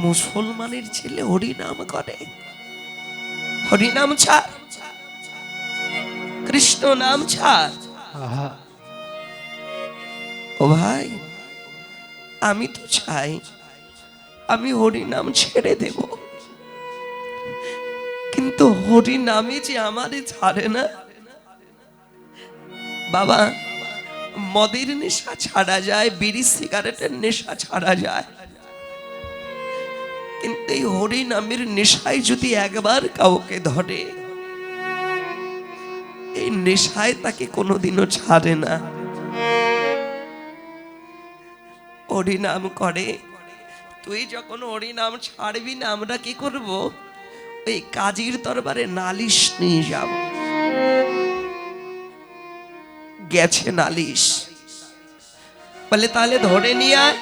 মুসলমানের ছেলে হরিনাম করে, হরিনাম ছাড়, কৃষ্ণ নাম ছাড়। ও ভাই, আমি তো চাই আমি হরিনাম ছেড়ে দেব, কিন্তু হরিনামে যে আমারে ছাড়ে না। বাবা, মদের নেশা ছাড়া যায়, বিড়ি সিগারেটের নেশা ছাড়া যায়, কিন্তু এই হরিনামের নেশায় যদি একবার কাউকে ধরে, এই নেশায় তাকে কোনোদিনও ছাড়ে না। হরিনাম করে, তুই যখন হরিনাম ছাড়বি না, আমরা কি করব? ওই কাজীর দরবারে নালিশ নিয়ে যাব। গেছে নালিশ, বলে তাহলে ধরে নিয়ে আয়,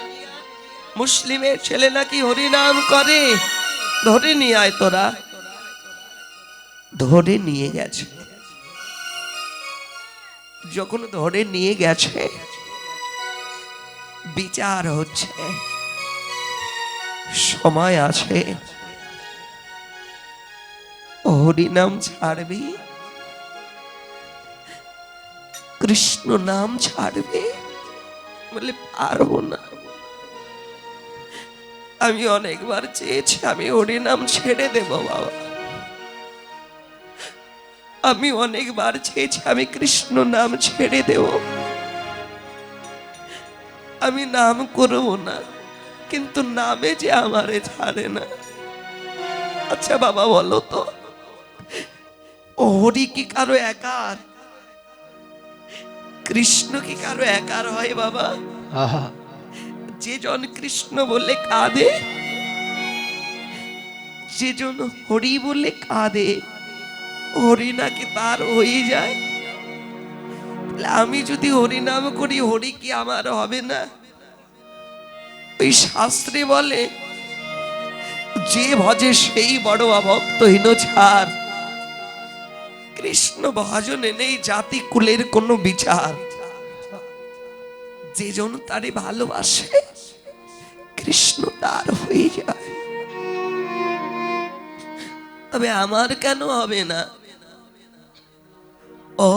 মুসলিমের ছেলে নাকি হরিনাম করে, ধরে নিয়ে আয় তোরা। ধরে নিয়ে গেছে, যখন ধরে নিয়ে গেছে বিচার হচ্ছে, সময় আছে, হরিনাম ছাড়বি, কৃষ্ণ নাম ছাড়বে? বলে পারবো না। আমি অনেকবার চেয়েছি আমি হরিনাম ছেড়ে দেব বাবা, আমি অনেকবার চেয়েছি আমি কৃষ্ণ নাম ছেড়ে দেব, আমি নাম করব না, কিন্তু নামে যে আমারে ছাড়ে না। আচ্ছা বাবা বলো তো, হরি কি কারো একার? কৃষ্ণ কি কারো একার হয় বাবা? যে জন কৃষ্ণ বলে কাঁদে, যে জন হরি বলে কাঁদে, হরি নাকি তার হয়ে যায়? আমি যদি হরি নাম করি, হরি কি আমার হবে না? ওই শাস্ত্রে বলে, যে ভজে সেই বড় অভক্তহীন ছাড়। কৃষ্ণ ভজনে নেই জাতি কুলের কোনো বিচার। যে জন তারে ভালোবাসে, কৃষ্ণ তার হয়ে যায়। তবে আমার কেন হবে না? ও,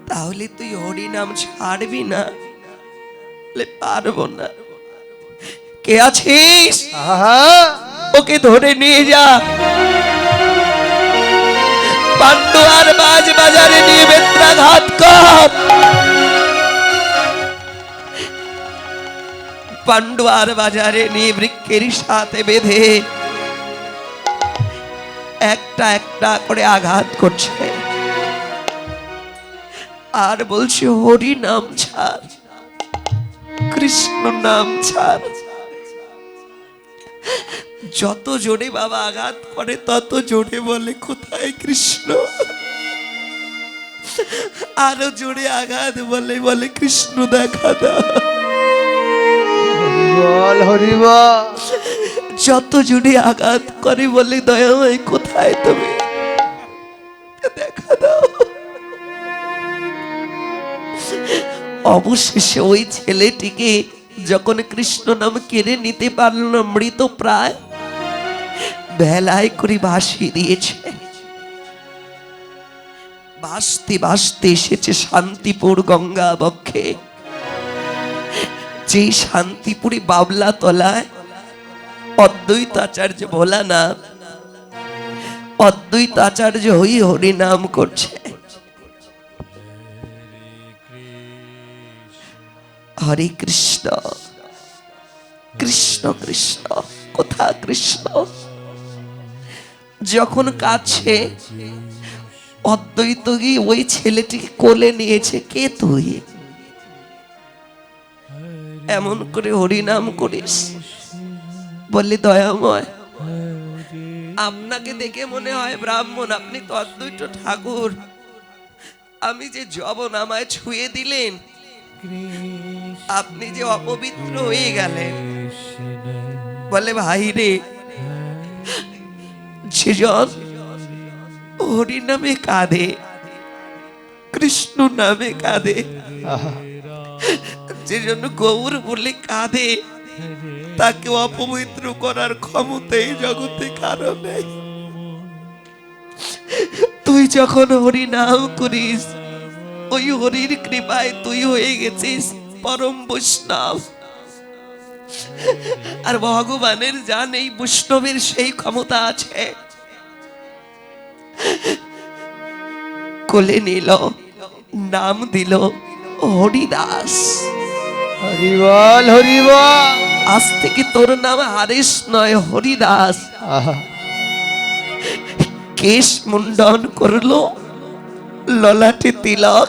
তাহলে তুই হরি নাম ছাড়বি না? পারবো না। কে আছিস? ওকে ধরে নিয়ে যা, পান্ডুয়ার বাজ বাজারে নিয়ে বেত্রাঘাত কর। পান্ডুয়ার বাজারে নিয়ে বৃক্ষের সাথে বেঁধে একটা একটা করে আঘাত করছে, আর বলছে হরি নাম ছাড়, কৃষ্ণ নাম ছাড়। যত জোরে বাবা আঘাত করে, তত জোরে বলে কোথায় কৃষ্ণ? আরো জোরে আঘাত বলে, বলে কৃষ্ণ দেখা দাও। যত জোরে আঘাত করে বলে দয়াময় কোথায় তুমি, দেখা দাও। অবশেষে ওই ছেলেটিকে যখন কৃষ্ণ নাম কেড়ে নিতে পারল, মৃত প্রায় ভেলায় করে ভাসিয়ে দিয়েছে। ভাসতে ভাসতে এসেছে শান্তিপুর গঙ্গা বক্ষে। যে শান্তিপুরে বাবলা তলায় অদ্বৈত আচার্য ভোলানাথ, অদ্বৈত আচার্য হই হরি নাম করছে। হরে কৃষ্ণ কৃষ্ণ কৃষ্ণ, কোথা কৃষ্ণ? যখন কাছে অদ্বৈত গিয়ে ওই ছেলেটিকে কোলে নিয়েছে, কে তুই? এমন করে হরিনাম করিস? বললি দয়াময়, আপনাকে দেখে মনে হয় ব্রাহ্মণ, আপনি তো অদ্বৈত ঠাকুর, আমি যে যবন আমায় ছুঁয়ে দিলেন, আপনি যে অপবিত্র হয়ে গেলেন। বলে ভাই রে, সেজন হরি নামে কাঁদে, কৃষ্ণ নামে কাঁদে, যে জন্য গৌর বলে কাঁদে, তাকে অপবিত্র করার ক্ষমতা এই জগতে কারো নেই। তুই যখন হরি নাম করিস, ওই হরির কৃপায় তুই হয়ে গেছিস পরম বৈষ্ণব। আর ভগবানের জান এই বৈষ্ণবের সেই ক্ষমতা আছে, কোলে নিল, নাম দিল হরিদাস। হরিবল হরিবল। আজ থেকে তোর নাম হারেশ নয়, হরিদাস। আহা, কেশ মুন্ডন করলো, ললাটে তিলক,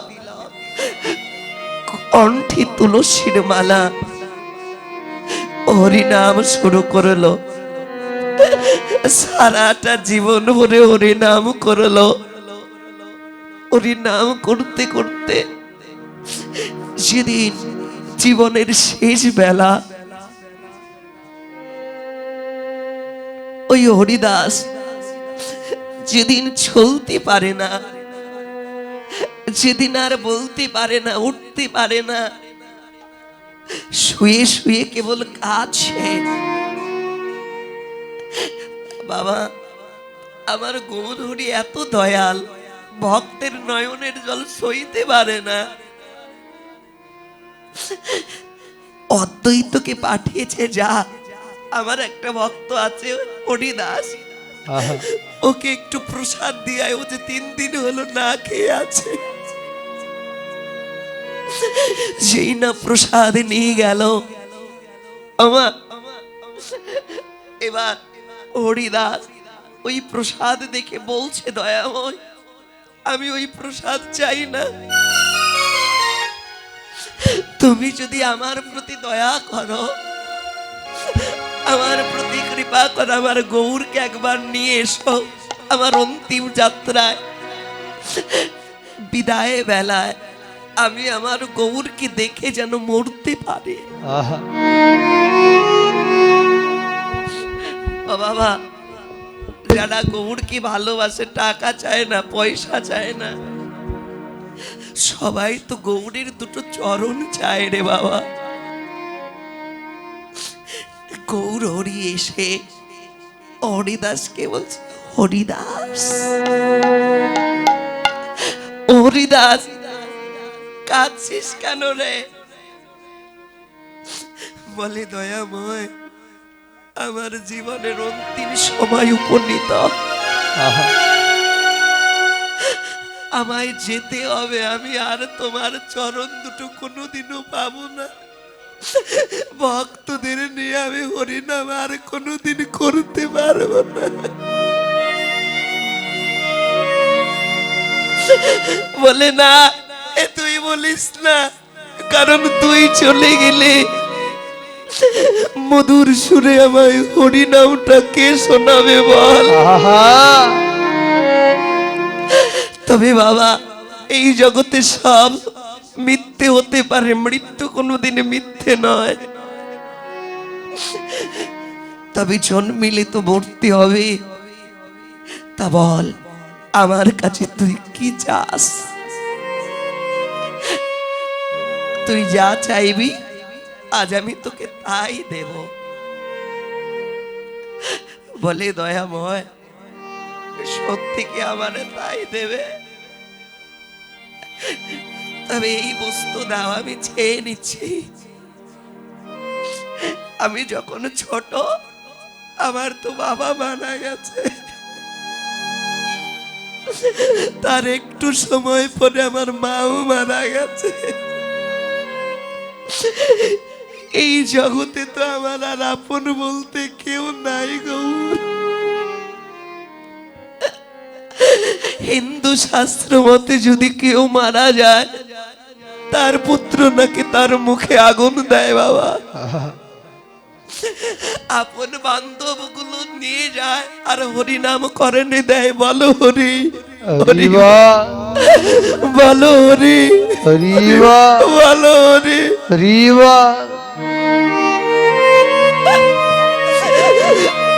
কণ্ঠে তুলসীর মালা, হরিনাম শুরু করলো। সারাটা জীবন ভরে হরিনাম করলো। হরিনাম করতে করতে সেদিন জীবনের শেষ বেলা ওই হরিদাস যেদিন চলতে পারে না, যেদিন আর বলতে পারে না, উঠতে পারে না, শুয়ে শুয়ে কেবল কাছে, বাবা আমার গৌরহরি এত দয়াল, ভক্তের নয়নের জল সইতে পারে না, অদ্বৈতকে পাঠিয়েছে, যা আমার একটা ভক্ত আছে হরিদাস, আহা, ওকে একটু প্রসাদ দিয়ে, ও যে 3 দিন হলো না খেয়ে আছে। সেই না প্রসাদ নিয়ে গেল আমা। এবার হরিদাস ওই প্রসাদ দেখে বলছে, দয়াময় আমি ওই প্রসাদ চাই না, তুমি যদি আমার প্রতি দয়া করো, আমার প্রতি কৃপা করো, আমার গৌরকে একবার নিয়ে এসো আমার অন্তিম যাত্রায়, বিদায় বেলায় আমি আমার গৌরকে দেখে যেন মরতে পারি। আহা, ও বাবা, যারা গৌরকে ভালোবাসে টাকা চায় না, পয়সা চায় না, সবাই তো গৌরের দুটো চরণ চায় রে বাবা। গৌর হরি এসে হরিদাসকে বলছে, হরিদাস, হরিদাস কাঁদছিস কেন রে? বলে, দয়াময় আমার জীবনের অন্তিম সময় উপনীত, আহা, আমায় যেতে হবে, আমি আর তোমার চরণ দুটো কোনোদিনও পাবো না, ভক্তদের নিয়ে আমি হরিনাম আর কোনোদিন করতে পারবো না। বলে, না এ তুই বলিস না, কারণ তুই চলে গেলে মধুর সুরে আমায় হরিনামটা কে শোনাবে বল? আহা, তবে বাবা এই জগতে সব মিথ্যে হতে পারে, মৃত্যু কোনোদিন মিথ্যে নয়, তবে জন্মিলে তো মরতে হবে। তা বল আমার কাছে তুই কি চাস? তুই যা চাইবি আজ আমি তোকে তাই দেব। বলে, দয়াময় সত্যি কি আমারে তাই দেবে? তবে এই বস্তু দাও, আমি চেয়ে নিচ্ছি। আমি যখন ছোট আমার তো বাবা মারা গেছে, তার একটু সময় পরে আমার মাও মারা গেছে। এই জগতে তো আমার আর আপন বলতে কেউ নাই গৌর। হিন্দু শাস্ত্র মতে যদি কেউ মারা যায়, তার পুত্র নাকি তার মুখে আগুন দেয় বাবা। আহা, আপন বান্ধব গুলো নিয়ে যায় আর হরিনাম করেনি দেয়। বলো হরি, হরি হরিবল বলো হরি, হরিবল বলো হরি। হরিবল।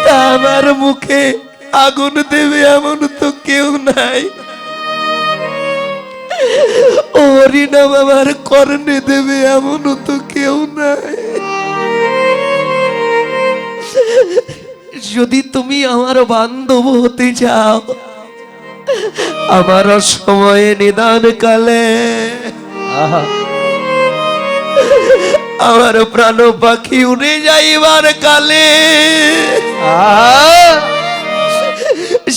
তা আমার মুখে আগুন দেবে এমন তো কেউ নাই, হরিনাম আমার কর্ণে দেবে এমন তো কেউ নাই। তুমি আমার বান্ধব হতে চাও, আমার সময়ে নিদান কালে আহা আমার প্রাণ পাখি উড়ে যাইবার কালে আহা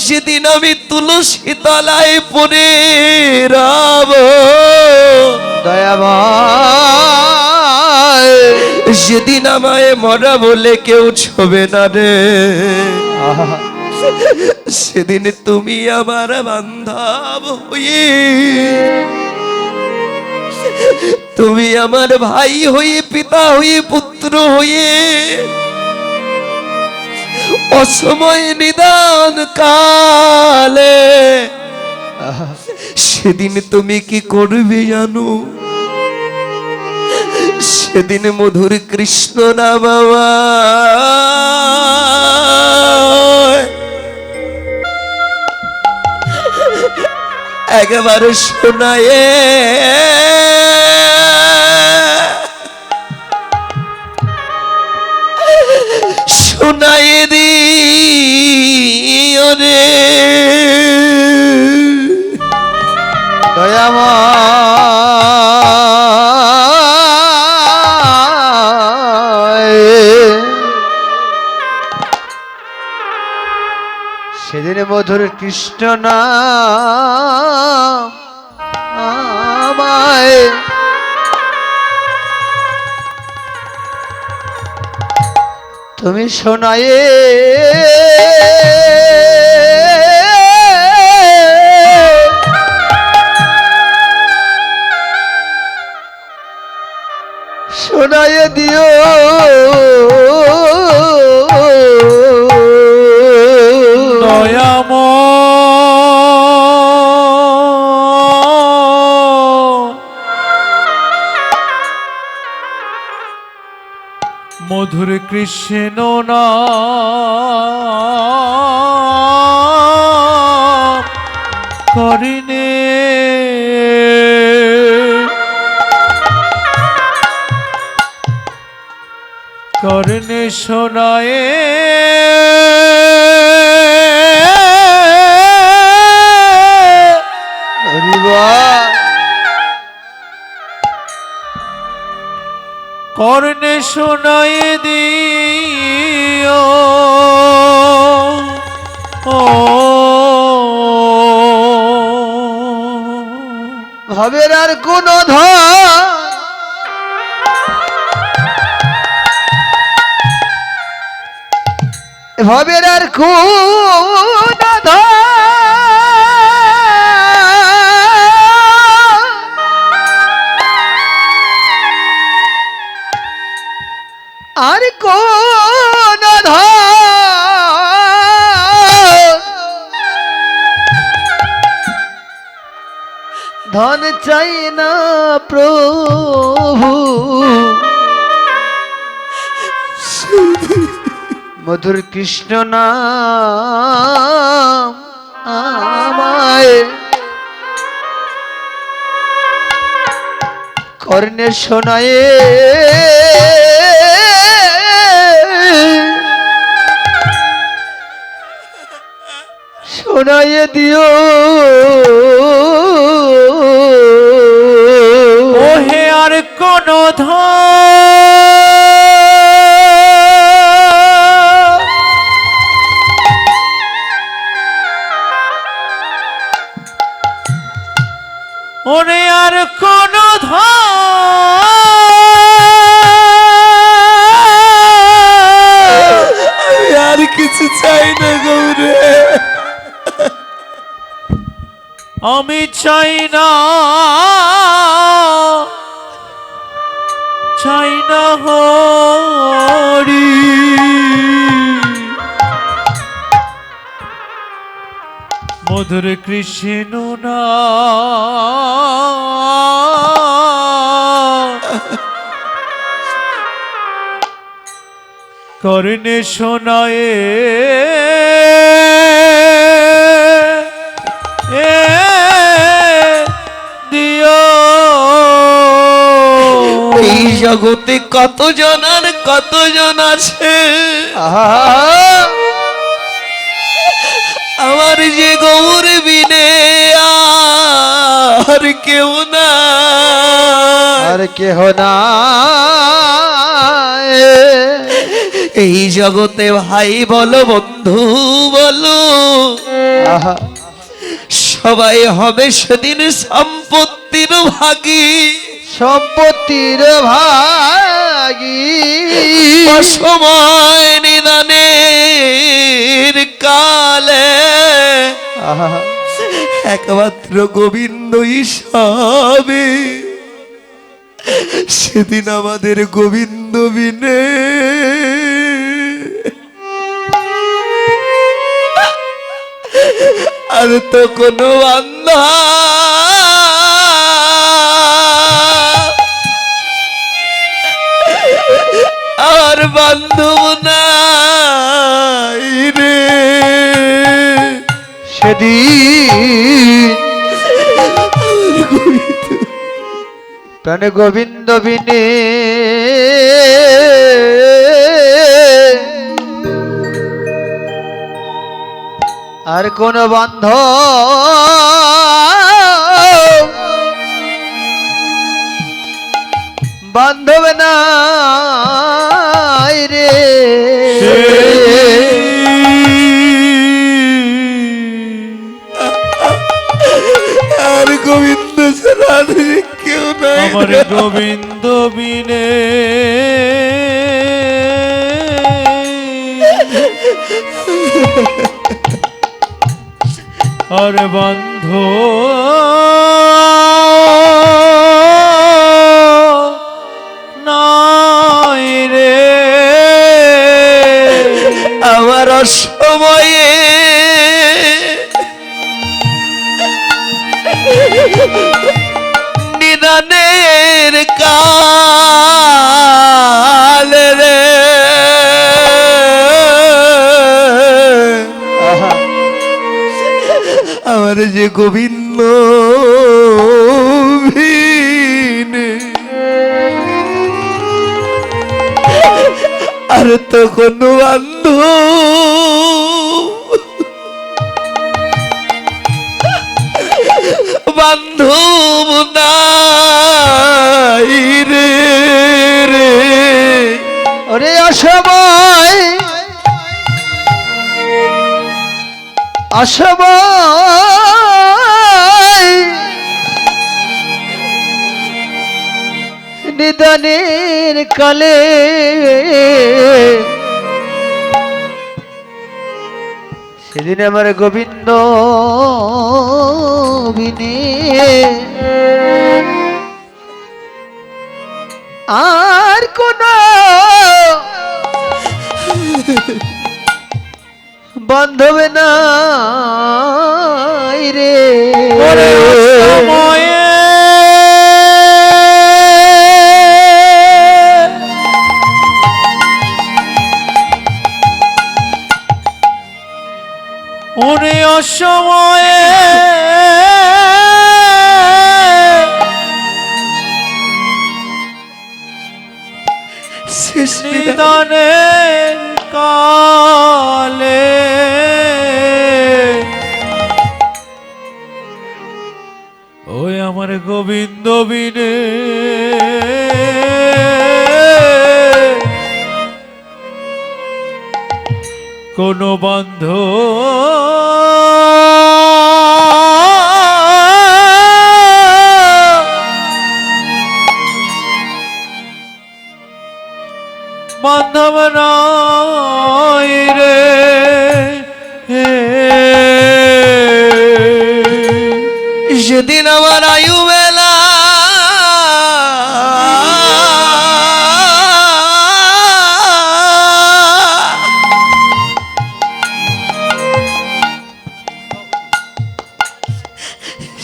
সেদিন আমি তুলসী তলায় পড়ে রব, দয়াময় সেদিন আমায় মরা বলে কেউ ছবে না রে। আহা সেদিন তুমি আমার বান্ধব হয়ে, তুমি আমার ভাই হয়ে, পিতা হয়ে, পুত্র হয়ে অসময় নিদান কালে আহা সেদিন তুমি কি করবে জানো? সেদিন মধুর কৃষ্ণ নাম একবার শোনায়, শোনায় দিও রে। দয়াময় সেদিন মধুর কৃষ্ণ নাম আমায় তুমি শোনায়ে শোনায়ে দিও মধুর কৃষ্ণ নাম করিনে করনে শোনায়ে করনে শোনায়ে দিও ও ভাবের আর কোন ধন ভাবের আর কোন ধন আর কোন ধন চাই না প্রভু মধুর কৃষ্ণ নাম আমায় কর্ণে শোনায়ে শোনায়ে দিও ওহে আর কোন ধন ওরে আর কোন আমি আর কিছু চাই না গৌরে, আমি চাই না হরি মধুর কৃষ্ণ নাম করনে শোনায়ে দিও এই জগতে কতজন আর কতজন আছে, আহা আমার যে গৌর বিনে আর কেউ না, আর কেহ না এই জগতে ভাই বলো বন্ধু বলো, আহা, সবাই হবে সেদিন সম্পত্তির ভাগী। সম্পত্তির ভাগী অসময় নিদানের কালে আহা, একমাত্র গোবিন্দই সবে, সেদিন আমাদের গোবিন্দ বিনে আর তো কোনো বান্ধা আর বান্ধব নাই রে। সেদিন প্রাণে গোবিন্দ বিনে আর কোন বান্ধ বান্ধব নাই রে। আর গোবিন্দ ছাড়া আর কেউ নাই আমার রে। গোবিন্দ বিনে আর বন্ধ নাই রে। আমার অসময়ে নিদানের কাল রে আহা, আমার যে গোবিন্দ ভিনে আর তো কোনো বান্ধব বান্ধব নাই রে রে। ওরে অসময় অসময় নিদানের কালে সেদিন আমার গোবিন্দ বিনে আর কোন বান্ধব নাই রে। ওরে সময়ে ওরে অসময়ে শেষ নিদান নিদানের কালে ওই আমার গোবিন্দ বিনে কোন বন্ধ বান্ধব নাই রে। সেদিন আমার আয়ু বেলা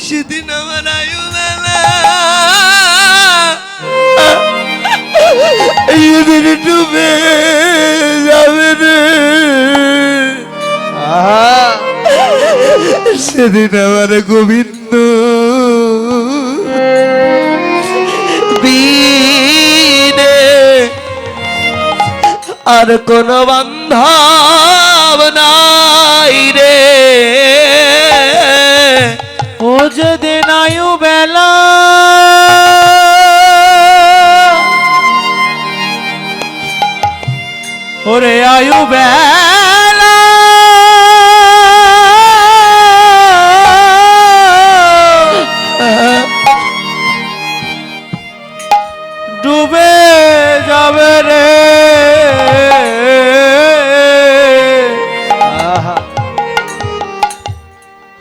সেদিন আমার আয়ু বেলা সেদিন ডুবে যাবে রে। আহা, সেদিন আমার গোবিন্দ বিনে আর কোন বান্ধব নাই রে। ও যেদিন আয়ু বেলা ওরে আয়ু বেলা ডুবে যাবে রে। আহা,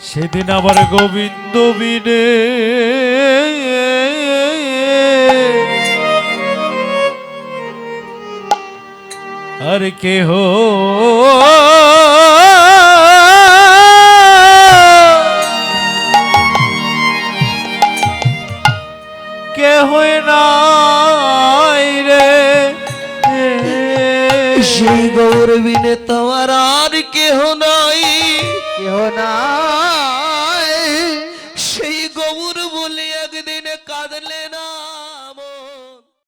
সেদিন আবার গোবিন্দ বিনে আর কেহ কেহ নাই রে। সেই গৌর বিনে তোমার আর কেহ নাই। কেহ নাই